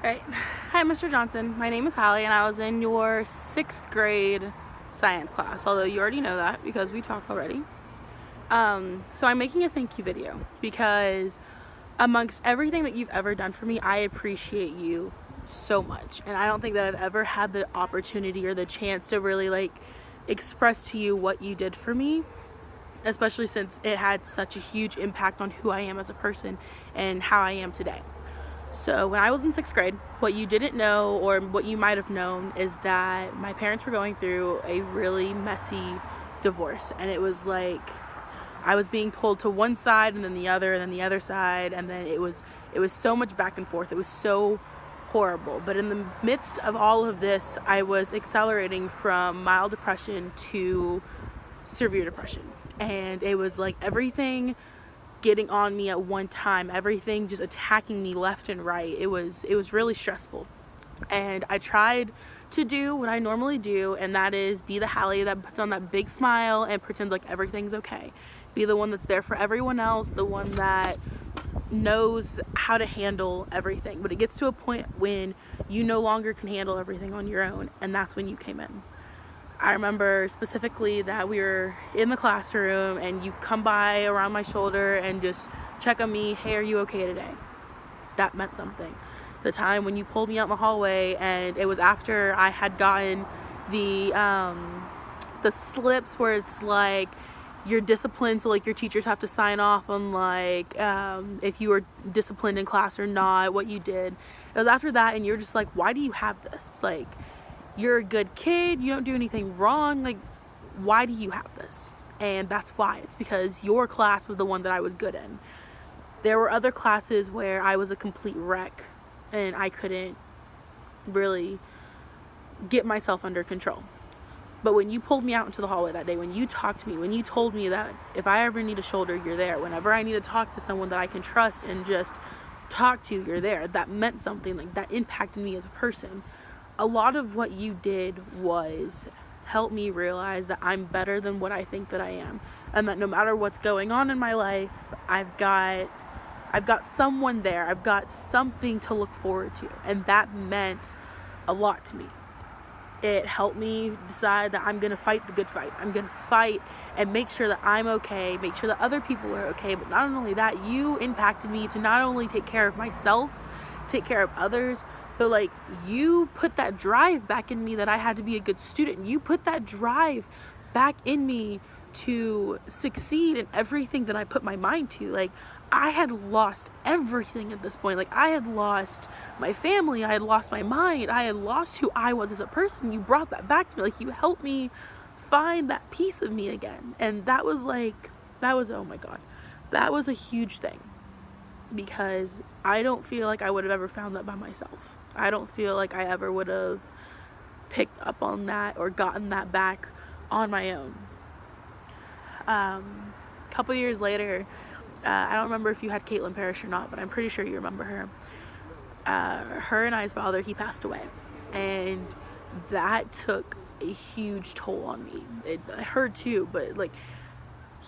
Right. Hi, Mr. Johnson. My name is Hallie, and I was in your 6th grade science class, although you already know that because we talked already. So I'm making a thank you video because amongst everything that you've ever done for me, I appreciate you so much. And I don't think that I've ever had the opportunity or the chance to really express to you what you did for me, especially since it had such a huge impact on who I am as a person and how I am today. So when I was in 6th grade, what you didn't know, or what you might have known, is that my parents were going through a really messy divorce. And it was like I was being pulled to one side and then the other and then the other side, and then it was so much back and forth. It was so horrible. But in the midst of all of this, I was accelerating from mild depression to severe depression. And it was like everything getting on me at one time, everything just attacking me left and right. It was really stressful. And I tried to do what I normally do, and that is be the Hallie that puts on that big smile and pretends like everything's okay. Be the one that's there for everyone else, the one that knows how to handle everything. But it gets to a point when you no longer can handle everything on your own, and that's when you came in. I remember specifically that we were in the classroom and you come by around my shoulder and just check on me. Hey, are you okay today? That meant something. The time when you pulled me out in the hallway, and it was after I had gotten the slips where it's like you're disciplined, so like your teachers have to sign off on like if you were disciplined in class or not, what you did. It was after that, and you're just like, why do you have this? Like, you're a good kid, you don't do anything wrong, like, why do you have this? And that's why. It's because your class was the one that I was good in. There were other classes where I was a complete wreck and I couldn't really get myself under control. But when you pulled me out into the hallway that day, when you talked to me, when you told me that if I ever need a shoulder, you're there. Whenever I need to talk to someone that I can trust and just talk to, you're there. That meant something. Like, that impacted me as a person. A lot of what you did was help me realize that I'm better than what I think that I am, and that no matter what's going on in my life, I've got someone there. I've got something to look forward to, and that meant a lot to me. It helped me decide that I'm going to fight the good fight. I'm going to fight and make sure that I'm okay, make sure that other people are okay. But not only that, you impacted me to not only take care of myself, take care of others, but like, you put that drive back in me that I had to be a good student. You put that drive back in me to succeed in everything that I put my mind to. Like, I had lost everything at this point. Like, I had lost my family, I had lost my mind, I had lost who I was as a person. You brought that back to me. Like, you helped me find that piece of me again. And that was oh my God, that was a huge thing, because I don't feel like I would have ever found that by myself. I don't feel like I ever would have picked up on that or gotten that back on my own. A couple years later, I don't remember if you had Caitlin Parrish or not, but I'm pretty sure you remember her. Her and I's father, he passed away. And that took a huge toll on me. It hurt too, but like,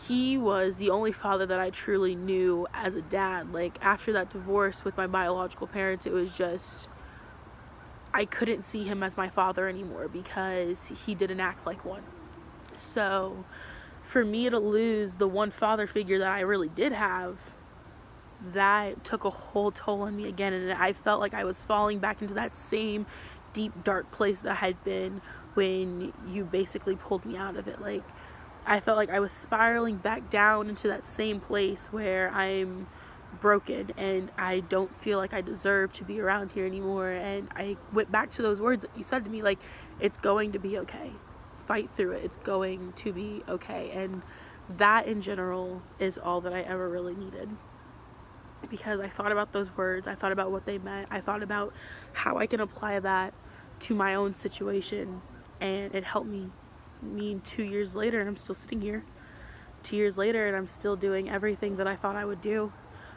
he was the only father that I truly knew as a dad. Like, after that divorce with my biological parents, it was just, I couldn't see him as my father anymore because he didn't act like one. So for me to lose the one father figure that I really did have, that took a whole toll on me again. And I felt like I was falling back into that same deep, dark place that I had been when you basically pulled me out of it. Like, I felt like I was spiraling back down into that same place where I'm broken and I don't feel like I deserve to be around here anymore. And I went back to those words that you said to me, like, it's going to be okay. Fight through it. It's going to be okay. And that in general is all that I ever really needed, because I thought about those words. I thought about what they meant. I thought about how I can apply that to my own situation, and it helped me. 2 years later, and I'm still sitting here 2 years later, and I'm still doing everything that I thought I would do.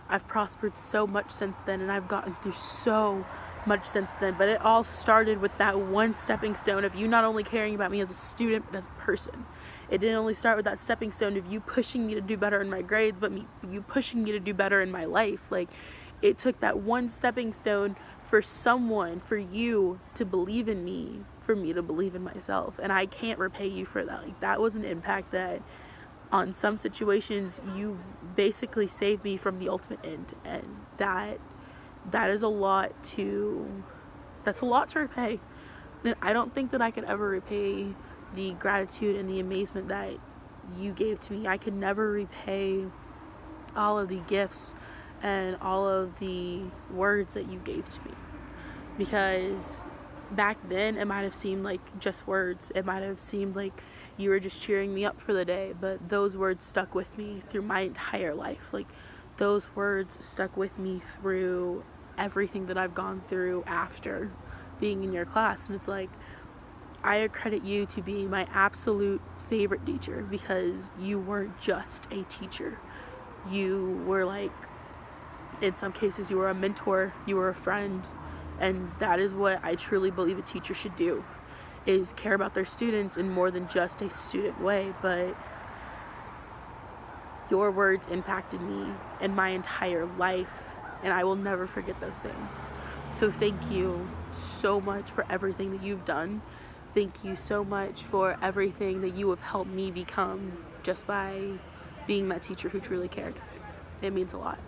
I've prospered so much since then, and I've gotten through so much since then. But it all started with that one stepping stone of you not only caring about me as a student, but as a person. It didn't only start with that stepping stone of you pushing me to do better in my grades, but you pushing me to do better in my life. Like, it took that one stepping stone for someone, for you to believe in me, for me to believe in myself. And I can't repay you for that. Like, that was an impact that on some situations you basically saved me from the ultimate end. And that is a lot to repay. And I don't think that I could ever repay the gratitude and the amazement that you gave to me. I could never repay all of the gifts and all of the words that you gave to me, because back then it might have seemed like just words. It might have seemed like you were just cheering me up for the day, but those words stuck with me through my entire life. Like, those words stuck with me through everything that I've gone through after being in your class. And it's like, I accredit you to being my absolute favorite teacher, because you weren't just a teacher. You were, like, in some cases, you were a mentor, you were a friend. And that is what I truly believe a teacher should do, is care about their students in more than just a student way. But your words impacted me in my entire life, and I will never forget those things. So thank you so much for everything that you've done. Thank you so much for everything that you have helped me become just by being that teacher who truly cared. It means a lot.